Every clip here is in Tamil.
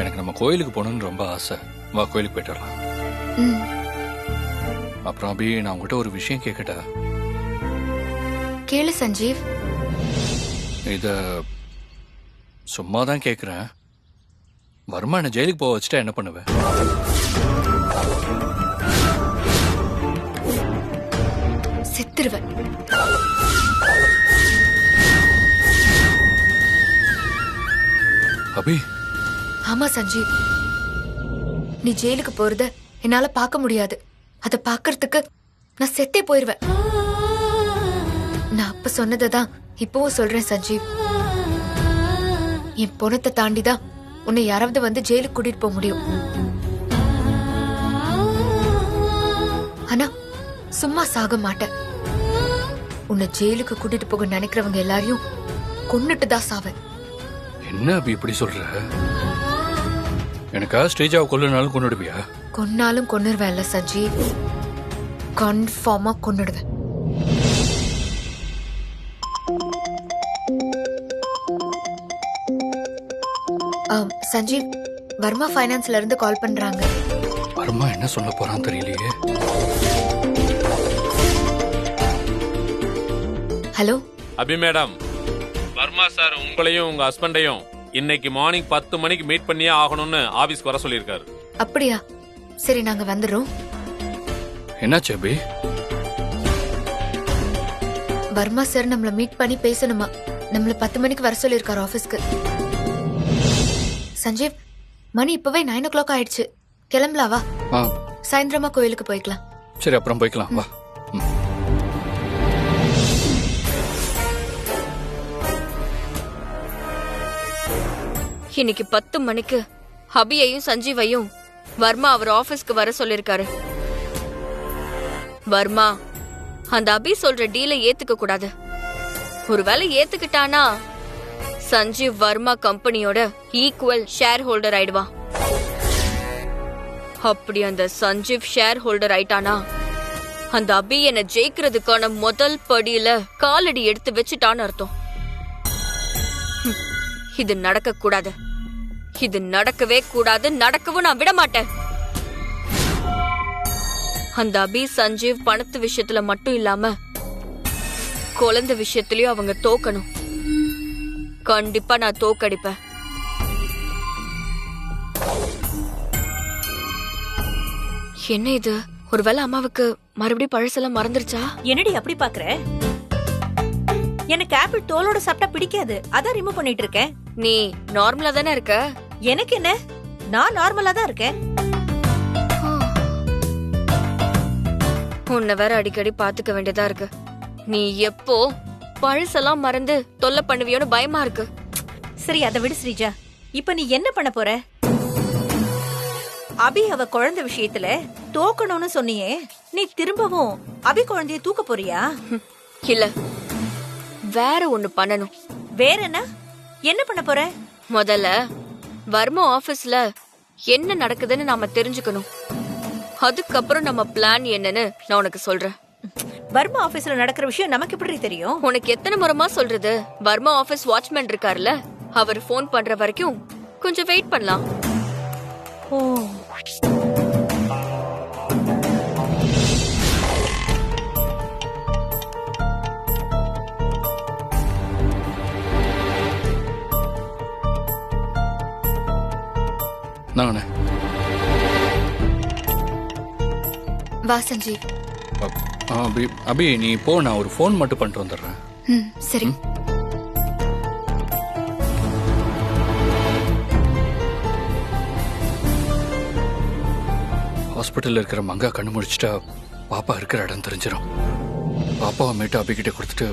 எனக்கு நம்ம கோயிலுக்கு போகணும்னு ரொம்ப ஆசை. வா, கோயிலுக்கு போயிட்டு வரலாம். ம். அப்புறம் அபி, நான் உங்ககிட்ட ஒரு விஷயம் கேட்கட்டா? கேளு சஞ்சீவ். இத சும்மா தான் கேட்குறேன். வர்மா என்ன ஜெயிலுக்கு போக வச்சுட்டா என்ன பண்ணுவேன்? செத்துருவேன். அபி, ஆமா சஞ்சீவ், நீ ஜெயிலுக்கு போறத என்னால பார்க்க முடியாது. அத பார்க்கறதுக்கு நான் செத்தே போயிருவேன். நான் அப்ப சொன்னதான் இப்பவும் சொல்றேன் சஞ்சீவ். என் பொணத்தை தாண்டிதான் உன்னை யாராவது வந்து ஜெயிலுக்கு கூட்டிட்டு போக முடியும். ஆனா சும்மா சாக மாட்டேன். உன்னை ஜெயிலுக்கு கூட்டிட்டு போக நினைக்கிறவங்க எல்லாரையும் கொன்னுட்டு தான் சாவேன். என்ன அபி இப்படி சொல்ற? எனக்கா ஸ்டேஜாவை கொல்லுனாலும் கொண்டுடுவியா? கொன்னாலும் கொன்னுருவேன்ல சஞ்சீவ், கன்ஃபார்மா கொன்னுடுவேன். சஞ்சீவ், வர்மா ஃபைனான்ஸ்ல இருந்து கால் பண்றாங்க. வர்மா என்ன சொல்ல போறான் தெரியலையே. ஹலோ அபி மேடம், வர்மா சார் உங்களையும் உங்க ஹஸ்பண்டையும் இன்னைக்கு மார்னிங் 10 மணிக்கு மீட் பண்ணியே ஆகணும்னு ஆபீஸ்க்கு வர சொல்லியிருக்காரு. அப்படியா? சரி, நாங்க வந்துடுறோம். என்னாச்சு அபி? வர்மா சார் நம்மள மீட் பண்ணி பேசணுமா? நம்மள 10 மணிக்கு வர சொல்லியிருக்காரு ஆபீஸ்க்கு. சஞ்சீவ், மணி இப்பவே 9 o'clock ஆயிடுச்சு. கிளம்பலாவா? சாயந்திரமா கோயிலுக்கு போய்க்கலாம். சரி, அப்புறம் போய்க்கலாம். வா. இன்னைக்கு 10 மணிக்கு அபியையும் சஞ்சீவையும் வர்மா அவர் ஆபீஸ்க்கு வர சொல்லிருக்காரு. வர்மா அந்த அபி சொல்ற டீலை ஏத்துக்க கூடாது. ஒருவேளை ஏத்துக்கிட்டானா சஞ்சீவ் வர்மா கம்பெனியோட ஈக்குவல் ஷேர் ஹோல்டர் ஆயிடுவான். அப்படி அந்த சஞ்சீவ் ஷேர் ஹோல்டர் ஆயிட்டானா அந்த அபி என்ன ஜெயிக்கிறதுக்கான முதல் படியில காலடி எடுத்து வச்சுட்டான்னு அர்த்தம். இது நடக்க கூடாது. இது நடக்கவே கூடாது. நடக்கவும் நான் விட மாட்டேன். அந்த அபி சஞ்சீவ் பணத்து விஷயத்துல மட்டும் இல்லாம குழந்தை விஷயத்திலயும் அவங்க தோக்கணும். கண்டிப்பா நான் தோக்கடிப்பேன். என்ன இது? ஒருவேளை அம்மாவுக்கு மறுபடியும் பழசெல்லாம் மறந்துருச்சா? என்னடி அப்படி பாக்குற? எனக்கு ஆப்பிள் தோலோட சாப்பிட்டா பிடிக்காது, அதான் ரிமூவ் பண்ணிட்டு இருக்கேன். நீ நார்மலா தானே இருக்க. எனக்கு என்ன, நான் நார்மலா தான் இருக்கேன். உன்னை வேற அடிக்கடி பாத்துக்க வேண்டியதா இருக்கு. நீ எப்போ பழசெல்லாம் மறந்து தொல்லை பண்ணுவியோன்னு பயமா இருக்கு. சரி, அதை விடு ஸ்ரீஜா. இப்ப நீ என்ன பண்ண போற? அபி அவ குழந்தை விஷயத்துல தோக்கணும்னு சொன்னியே, நீ திரும்பவும் அபி குழந்தைய தூக்க போறியா? இல்ல, வேற ஒண்ணு பண்ணணும். வேற என்ன? என்ன பண்ண போற? முதல்ல வர்மா ஆபீஸ்ல என்ன நடக்குதுன்னு நாம தெரிஞ்சுக்கணும். அதுக்கப்புறம் நம்ம பிளான் என்னன்னு நான் உனக்கு சொல்றேன். வர்மா ஆபீஸ்ல நடக்கிற விஷயம் நமக்கு எப்படி தெரியும்? உனக்கு எத்தனை முறைமா சொல்றது? வர்மா ஆபீஸ் வாட்ச்மேன் இருக்காருல்ல, அவர் போன் பண்ற வரைக்கும் கொஞ்சம் வெயிட் பண்ணலாம். ஓ, நானே வா சஞ்சீவ். அபி, அபி நீ போ, நான் ஒரு ஃபோன் மட்டும் பண்ணிட்டு வந்துடுறேன். சரி. ஹாஸ்பிட்டல்ல இருக்கிற மங்கா கண்ணு முடிச்சிட்டா பாப்பா இருக்கிற இடம் தெரிஞ்சிடும். பாப்பாவை மீட்டு அபிக்கிட்ட கொடுத்துட்டு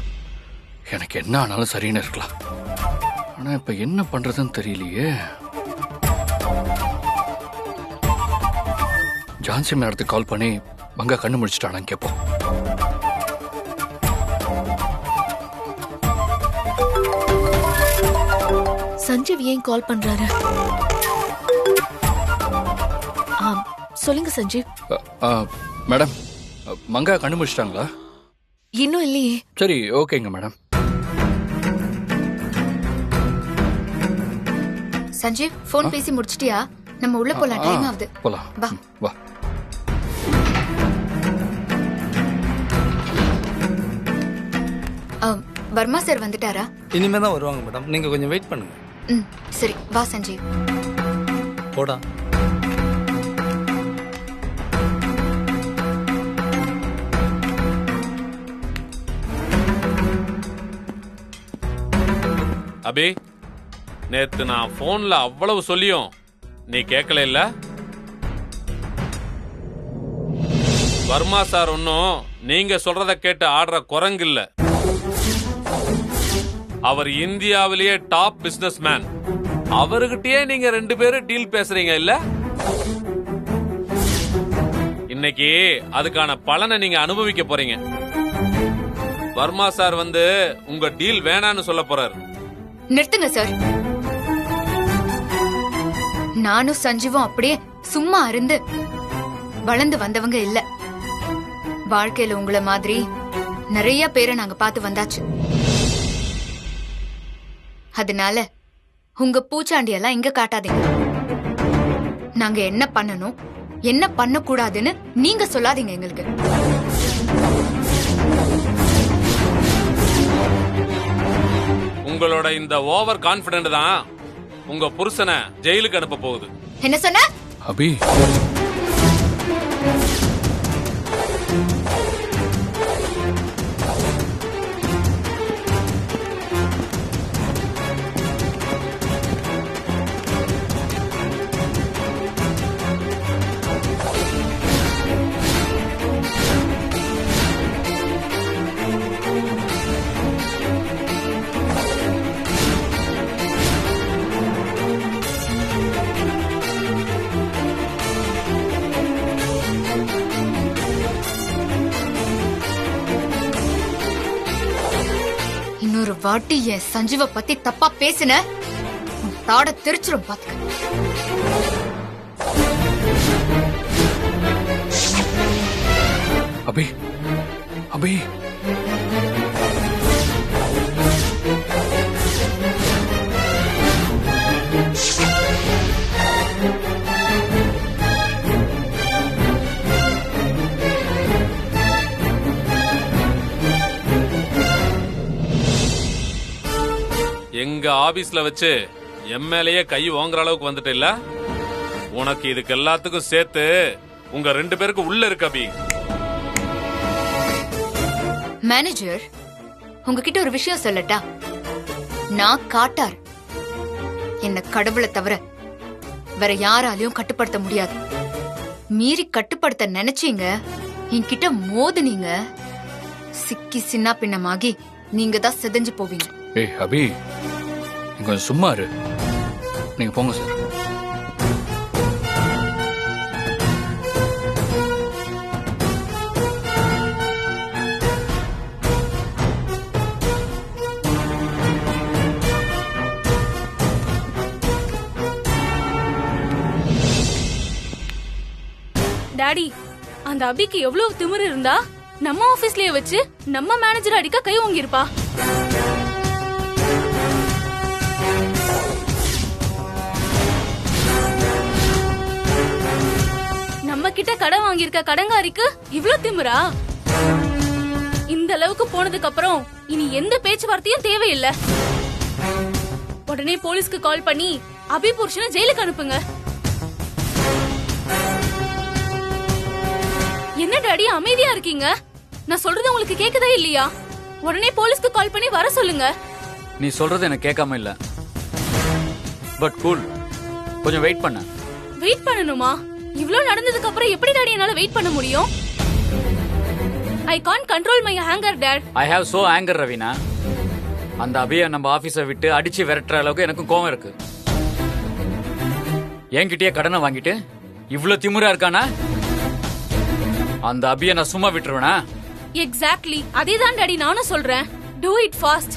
எனக்கு என்ன ஆனாலும் சரின்னு இருக்கலாம். ஆனா இப்ப என்ன பண்றதுன்னு தெரியலையே. ஜான்சி மேடத்துக்கு கால் பண்ணி மங்கா கண்ணு முடிச்சிட்டானான்னு கேட்போம். சஞ்சீவ் ஏன் கால் பண்றாரு? சொல்லுங்க சஞ்சீவ். மேடம், மங்கா கண்ணு முடிச்சிட்டாங்களா? இன்னும் இல்லையே. சரி, ஓகேங்க மேடம். சஞ்சீவ் போன் பேசி முடிச்சிட்டியா? நம்ம உள்ள போலாம், டைம் ஆகுது. போலாம். வா. வா. வர்மா சார் வந்துட்டாரா? இனிமே தான் வருவாங்க மேடம், நீங்க கொஞ்சம் வெயிட் பண்ணுங்க. சரி, வா சஞ்சீவ். போடா. அபி, நேத்து நான் போன்ல அவ்வளவு சொல்லியும் நீ கேட்கல இல்ல? வர்மா சார் ஒன்னும் நீங்க சொல்றத கேட்டு ஆடுற குரங்கு இல்ல. அவர் இந்தியாவிலேயே டாப் பிசினஸ் மேன். அவர்கிட்டயே நீங்க 2 பேரும் டீல் பேசுறீங்க இல்ல? இன்னைக்கு அதுக்கான பலனை நீங்க அனுபவிக்க போறீங்க. வர்மா சார் வந்து உங்க டீல் வேணான்னு சொல்ல போறாரு. நிறுத்துங்க சார். நானும் சஞ்சீவும் அப்படியே சும்மா இருந்து வளர்ந்து வந்தவங்க இல்ல. வாழ்க்கையில உங்கள மாதிரி நிறைய பேரை நாங்க பார்த்து வந்தாச்சு. அதனால உங்க பூச்சாண்டியெல்லாம் இங்க காட்டாதீங்க. நாங்க என்ன பண்ணணும் என்ன பண்ண கூடாதுன்னு நீங்க சொல்லாதீங்க எங்களுக்கு. உங்களோட இந்த ஓவர் கான்பிடன்ட் தான் உங்க புருஷனை ஜெயிலுக்கு அனுப்ப போகுது. என்ன சொன்ன? அபி, இன்னொரு வாட்டி என் சஞ்சீவ பத்தி தப்பா பேசுன தாட தெரிச்சிரும் பாத்துக்க. அபி, அபி. எங்க ஆபீஸ்ல வச்சு எம்எல்ஏ கை ஓங்குற அளவுக்கு வந்துட்டு இல்ல? உனக்கு இதுக்கு எல்லாத்துக்கும் சேர்த்து உங்க 2 பேருக்கு உள்ள இருக்கு அபி. மேனேஜர், உங்ககிட்ட ஒரு விஷயம் சொல்லட்டா? நான் காட்டார். என்ன கடவுளை தவிர வேற யாராலையும் கட்டுப்படுத்த முடியாது. மீறி கட்டுப்படுத்த நினைச்சீங்க, என்கிட்ட மோதுனீங்க, சிக்கி சின்ன பின்னமாகி நீங்க தான் செதஞ்சு போவீங்க. ஏய் அபி, நீங்க கொஞ்சம் சும்மா இரு. நீங்க போங்க சார். டாடி, அந்த அபிக்கு எவ்வளவு திமிரு இருந்தா நம்ம ஆபீஸ்லயே வச்சு நம்ம மேனேஜர் அடிக்க கை ஓங்கிருப்பா. நம்ம கிட்ட கடன் வாங்கியிருக்க கடங்காரிக்கு இவ்ளோ திமிரா? இந்த அளவுக்கு போனதுக்கு அப்புறம் இனி எந்த பேச்சுவார்த்தையும் தேவையில்லை. உடனே போலீஸ்க்கு கால் பண்ணி அபி புருஷனை ஜெயிலுக்கு அனுப்புங்க. என்ன டாடி அமைதியா இருக்கீங்க? நான் சொல்றது உங்களுக்கு கேக்குதா இல்லையா? உடனே போலீஸ்க்கு கால் பண்ணி வர சொல்லுங்க. நீ சொல்றது எனக்கு கேட்காம இல்ல, பட் கூல். கொஞ்சம் வெயிட் பண்ண. வெயிட் பண்ணணுமா? இவ்ளோ நடந்ததுக்கு அப்புறம் எப்படி டாடி என்னால வெயிட் பண்ண முடியும்? I can't control my anger, Dad. I have so anger, Raveena. அந்த அபியை நம்ம ஆபீஸை விட்டு அடிச்சு விரட்டுற அளவுக்கு எனக்கும் கோவம் இருக்கு. என்கிட்டயே கடனை வாங்கிட்டு இவ்ளோ திமிரா இருக்கானா? அந்த அபியை நான் சும்மா விட்டுருவேனா? எக்ஸாக்ட்லி அதேதான் டாடி நானும் சொல்றேன். Do it fast.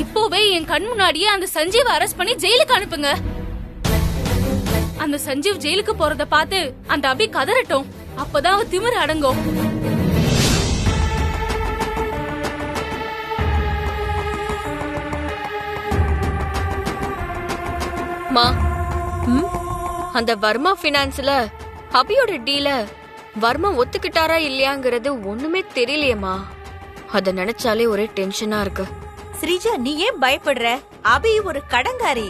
இப்போவே என் கண் முன்னாடியே அந்த சஞ்சீவ் அரெஸ்ட் பண்ணி ஜெயிலுக்கு அனுப்புங்க. அந்த சஞ்சீவ் ஜெயிலுக்கு போறத பார்த்து அந்த அபி கதறட்டும். அப்பதான் அவ திமிரு அடங்கும். மா ம்? அந்த வர்மா பினான்ஸ்ல அபியோட டீல வர்மா ஒத்துக்கிட்டாரா இல்லையாங்கிறது ஒண்ணுமே தெரியலையேம்மா. அத நினைச்சாலே ஒரே டென்ஷனா இருக்கு. ஸ்ரீஜா, நீ ஏன் பயப்படுற? அபி ஒரு கடங்காரி.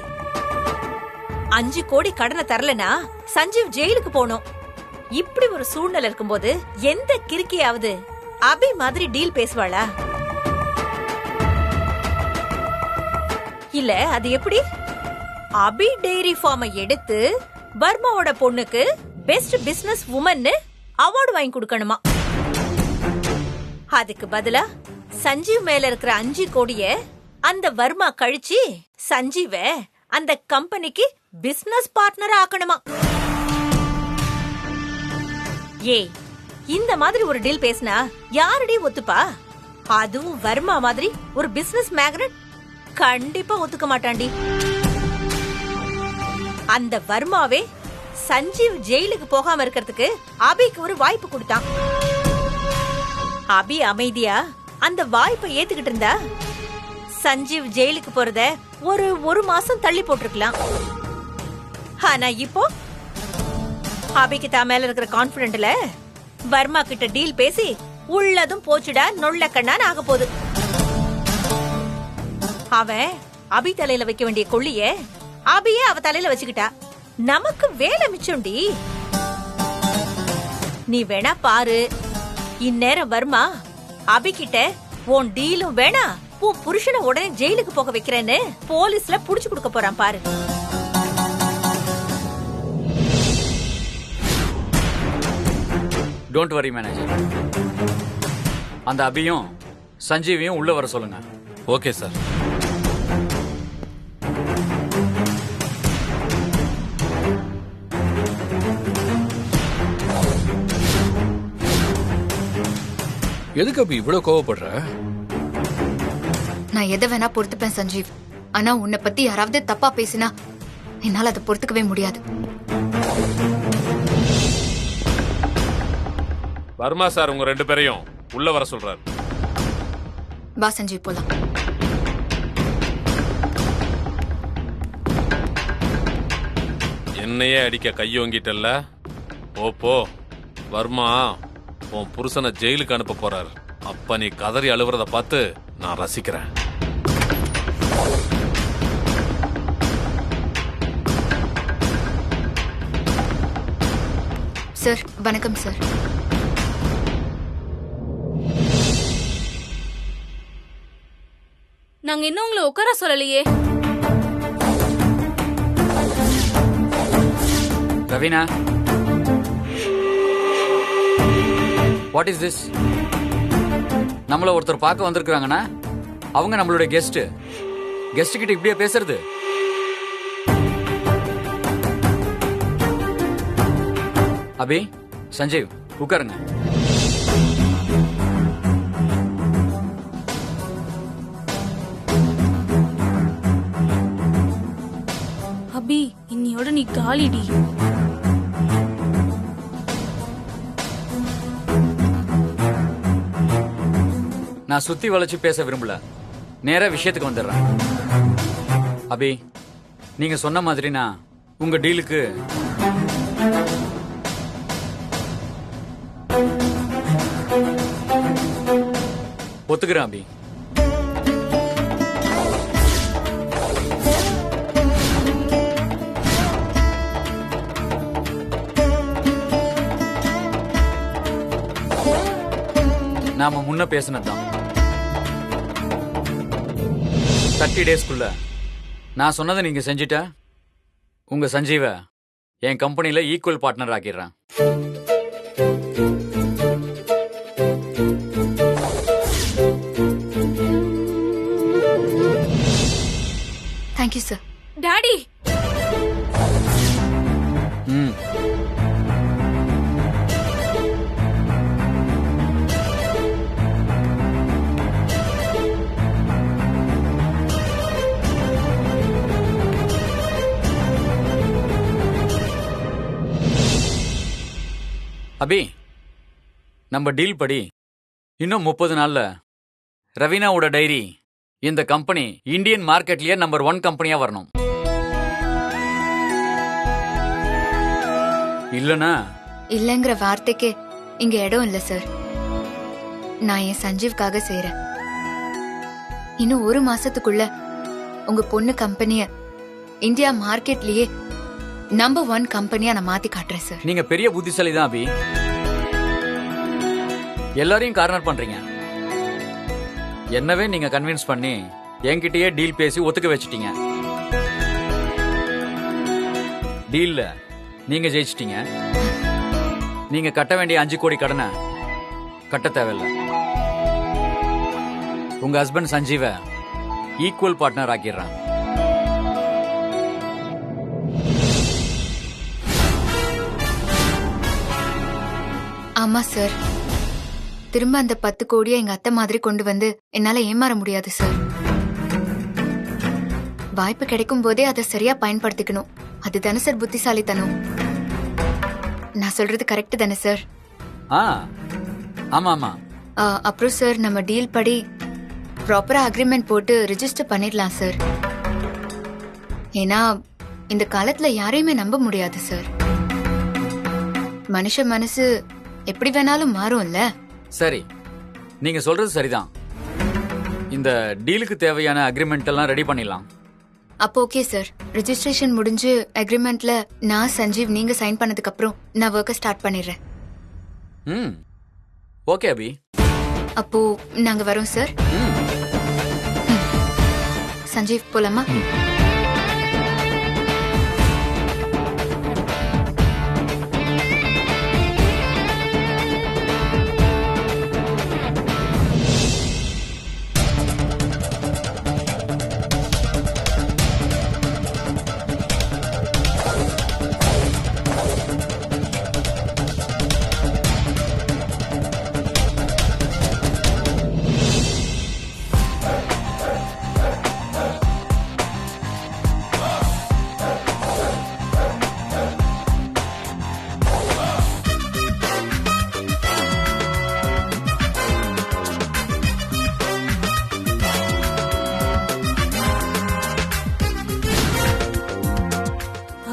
5 கோடி கடனை தரலனா சஞ்சீவ் ஜெயிலுக்கு போனோம். இப்படி ஒரு சூழ்நிலை இருக்கும்போது எந்த கிறுக்கியாவது அபி மாதிரி டீல் பேசுவாளா? இல்ல அது எப்படி? அபி டெய்ரி ஃபார்மை எடுத்து வர்மாவோட பொண்ணுக்கு பெஸ்ட் பிசினஸ் உமன் அவார்டு வாங்கி கொடுக்கணுமா? அதுக்கு பதிலா சஞ்சீவ் மேல இருக்கிற 5 கோடிய அந்த வர்மா கழிச்சு சஞ்சீவ அந்த கம்பெனிக்கு பிசினஸ் பார்ட்னர் ஆக்கணுமா? ஏய், இந்த மாதிரி ஒரு டீல் பேசினா யாரடி ஒத்துப்பா? அதுவும் வர்மா மாதிரி ஒரு பிசினஸ் மேக்னட் கண்டிப்பா ஒத்துக்க மாட்டாண்டி. அந்த வர்மாவே சஞ்சீவ் ஜெயிலுக்கு போகாம இருக்கிறதுக்கு அபிக்கு ஒரு வாய்ப்பு கொடுத்தான். அபி அமைதியா அந்த வாய்ப்பை ஏத்துக்கிட்டு இருந்தா சஞ்சீவ் ஜெயிலுக்கு போறத ஒரு மாசம் தள்ளி போட்டிருக்கலாம். ஆனா இப்போ அபிக்கு தான் மேல இருக்கிற கான்பிடென்ட்ல வர்மா கிட்ட டீல் பேசி உள்ளதும் போச்சுடா நொல்ல கண்ணான்னு ஆக போகுது. அவன் அபி தலையில வைக்க வேண்டிய கொள்ளிய அபியே அவ தலையில வச்சுக்கிட்டா. நமக்கு வேலை மிச்சம்டி. நீ வேணா பாரு, இந்நேரம் வர்மா அபி கிட்ட உன் டீலும் வேணா உன் புருஷனை உடனே ஜெயிலுக்கு போக வைக்கிறேன்னு போலீஸ்ல புடிச்சு கொடுக்க போறான் பாரு. Don't worry manager. அந்த அபியும் சஞ்சீவையும் உள்ள வர சொல்லுங்க. Okay sir. எதுக்கு அப்ப இவ்வளவு கோவப்படுற? நான் எதை வேணா பொறுத்துப்பேன் சஞ்சீவ். ஆனா உன்னை பத்தி யாராவது தப்பா பேசினா என்னால அதை பொறுத்துக்கவே முடியாது. வர்மா சார் உங்க 2 பேரையும் உள்ள வர சொல்றாரு. பா சஞ்சீவ், போலாம். என்னையே அடிக்க கையோங்கிட்டல்ல, போ. வர்மா உன் புருஷனை ஜெயிலுக்கு அனுப்ப போறாரு. அப்ப நீ கதறி அழுவுறத பார்த்து நான் ரசிக்கிறேன். சார் வணக்கம் சார். நாங்க இன்னும் உங்களை உட்கார சொல்லலையே. Raveena, what is this? நம்மள ஒருத்தர் பார்க்க வந்திருக்காங்கன்னா அவங்க நம்மளுடைய கெஸ்ட் கிட்ட இப்படியே பேசுறது? அபி, சஞ்சீவ் உட்காருங்க. அபி, இன்னையோட நீ காலிடி. நான் சுத்தி வளைச்சு பேச விரும்பல, நேரா விஷயத்துக்கு வந்துடுறேன். அபி, நீங்க சொன்ன மாதிரி நான் உங்க டீலுக்கு ஒத்துக்கிறேன். அபி, நாம முன்ன பேசினதுதான். 30 டேஸ்க்குள்ள நான் சொன்னதை நீங்க செஞ்சிட்டா உங்க சஞ்சீவ என் கம்பெனில ஈக்குவல் பார்ட்னர் ஆக்கிடுறேன். Thank you sir. டாடி, அபி, நம்ம டீல் படி இன்னும் 30 நாள்ல ரவீனாவோட டைரி இந்த கம்பெனி இந்தியன் மார்க்கெட்லயே நம்பர் 1 கம்பெனியா வரணும். இல்லனா இல்லங்கிற வார்த்தைக்கு இங்க இடம் இல்ல சார். நான் என் சஞ்சீவ்காக செய்றேன். இன்னும் 1 மாசத்துக்குள்ள உங்க பொண்ணு கம்பெனிய இந்தியா மார்க்கெட்லயே நம்பர் 1 கம்பெனியா நான் மாத்தி காட்டுறேன் சார். நீங்க பெரிய புத்திசாலி தான் அபி. எல்லாரையும் கார்னர் பண்றீங்க. என்னவே நீங்க கன்வின்ஸ் பண்ணி என்கிட்டயே டீல் பேசி ஒத்துக்க வச்சிட்டீங்க. டீல்ல நீங்க ஜெயிச்சிட்டீங்க. நீங்க கட்ட வேண்டிய 5 கோடி கடனை கட்ட தேவையில்லை. உங்க ஹஸ்பண்ட் சஞ்சீவ ஈக்குவல் பார்ட்னர் ஆக்கிடுறான். ஆமா சார். திரும்ப அந்த 10 கோடியை எங்க அத்தை மாதிரி கொண்டு வந்து என்னால ஏமாற முடியாது சார். வாய்ப்பு கிடைக்கும் போதே அதை சரியா பயன்படுத்திக்கணும். அதுதானே சார் புத்திசாலித்தனம். நான் சொல்றது கரெக்ட் தானே சார்? ஆமா ஆமா. அப்புறம் சார், நம்ம டீல் படி ப்ராப்பரா அக்ரிமெண்ட் போட்டு ரெஜிஸ்டர் பண்ணிடலாம் சார். ஏன்னா இந்த காலத்துல யாரையுமே நம்ப முடியாது சார். மனுஷ மனசு எப்படி வேணாலும் மாறும்ல. சரி, நீங்க சொல்றது சரிதான். இந்த டீலுக்கு தேவையான அக்ரிமெண்ட் எல்லாம் ரெடி பண்ணிடலாம். அப்போ ஓகே சார். ரெஜிஸ்ட்ரேஷன் முடிஞ்சு அக்ரிமெண்ட்ல நான் சஞ்சீவ் நீங்க சைன் பண்ணதுக்கு அப்புறம் நான் ஒர்க்க ஸ்டார்ட் பண்ணிடுறேன். ஓகே அபி. அப்போ நாங்க வரோம் சார். சஞ்சீவ் போலாமா?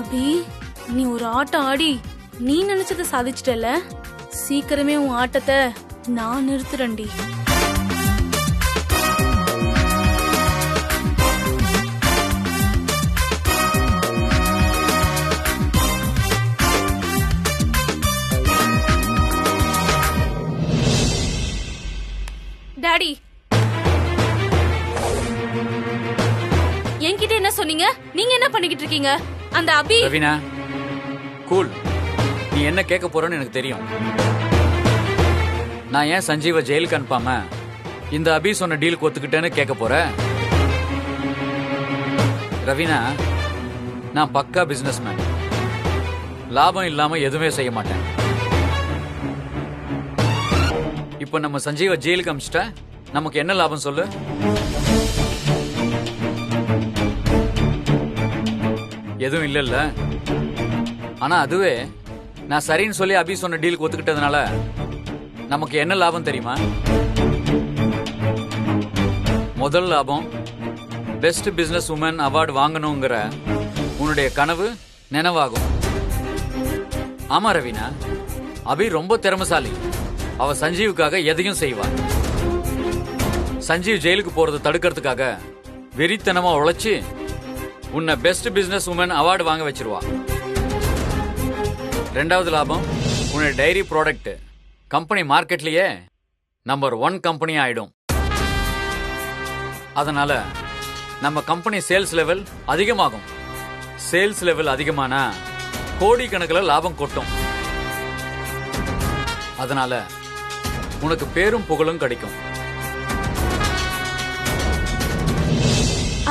அபி, நீ ஒரு ஆட்டம் ஆடி நீ நினைச்சதை சாதிச்சிட்டல. சீக்கிரமே உன் ஆட்டத்தை நான் நிறுத்துறேன்டி. டாடி, என்கிட்ட என்ன சொன்னீங்க? நீங்க என்ன பண்ணிக்கிட்டு இருக்கீங்க? அந்த அபி. ரவீனா, கூல். நீ என்ன கேட்க போறன்னு எனக்கு தெரியும். நான் ஏன் சஞ்சீவ ஜெயிலுக்கு அனுப்பாம இந்த அபி சொன்ன டீலுக்கு ஒத்துக்கிட்டேன்னு கேட்க போற? ரவீனா, நான் பக்கா பிசினஸ்மேன். லாபம் இல்லாம எதுவுமே செய்ய மாட்டேன். இப்ப நம்ம சஞ்சீவ ஜெயிலுக்கு அனுப்பிச்சிட்டா நமக்கு என்ன லாபம் சொல்லு? எதுவும் இல்லைல்ல. ஆனா அதுவே நான் சரின்னு சொல்லி அபி சொன்ன டீலுக்கு ஒத்துக்கிட்டதுனால நமக்கு என்ன லாபம் தெரியுமா? முதல் லாபம், பெஸ்ட் பிசினஸ் உமன் அவார்டு வாங்கணுங்கிற உன்னுடைய கனவு நினைவாகும். ஆமா ரவீனா, அபி ரொம்ப திறமைசாலி. அவ சஞ்சீவுக்காக எதையும் செய்வா. சஞ்சீவ் ஜெயிலுக்கு போறதை தடுக்கிறதுக்காக வெறித்தனமா உழைச்சு உன்னை பெஸ்ட் பிசினஸ் உமன் அவார்டு வாங்க வச்சிருவா. ரெண்டாவது லாபம், உன்னுடைய டைரி ப்ராடக்ட் கம்பெனி மார்க்கெட்லயே நம்பர் 1 கம்பெனி ஆயிடும். அதனால நம்ம கம்பெனி சேல்ஸ் லெவல் அதிகமாகும். சேல்ஸ் லெவல் அதிகமானா கோடிக்கணக்கில் லாபம் கொட்டும். அதனால உனக்கு பேரும் புகழும் கிடைக்கும்.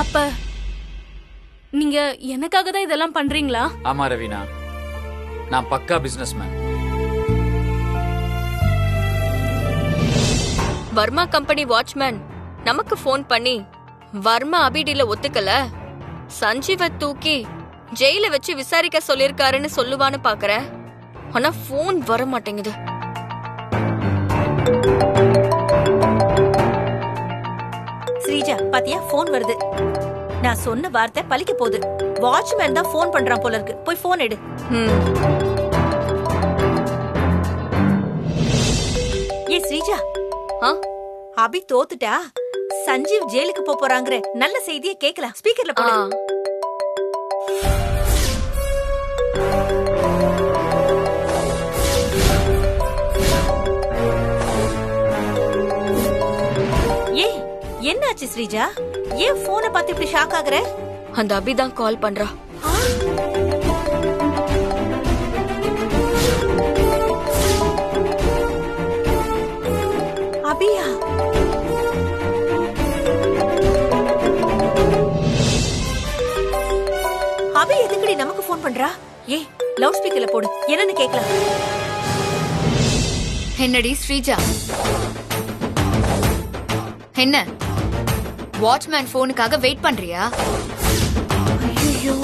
அப்ப நீங்க எனக்காக தான் இதெல்லாம் பண்றீங்களா? ஆமா ரவீனா, நான் பக்கா பிசினஸ்மேன். வர்மா கம்பெனி வாட்ச்மேன் நமக்கு ஃபோன் பண்ணி வர்மா அபிடில ஒத்துக்கல, சஞ்சீவ தூக்கி ஜெயில வச்சு விசாரிக்க சொல்லிருக்காருன்னு சொல்லுவான்னு பாக்குற. ஆனா போன் வர மாட்டேங்குது. ஸ்ரீஜா, பாத்தியா போன் வருது. நான் சொன்ன வார்த்தை பலிக்க போகுது. வாட்ச்மேன் தான் போன் பண்றான் போல இருக்கு. போய் போன் எடு. ஆ? அபி தோத்துட்டா சஞ்சீவ் ஜெயிலுக்கு போறாங்கிற நல்ல செய்தியை கேக்கலாம். ஸ்பீக்கர்ல ஆ. போடு. ஏய், என்னாச்சு ஸ்ரீஜா? ஏன் போனை பார்த்து இப்படி ஷாக் ஆகுற? அந்த அபி தான் கால் பண்றா. அபியா? அபி எதுக்குடி நமக்கு போன் பண்றா? ஏய், லவுட் ஸ்பீக்கர்ல போடு, என்னன்னு கேக்கலாம். என்னடி ஸ்ரீஜா, என்ன வாட்ச்மேன் போனுக்காக வெயிட் பண்றியா? ஐயோ,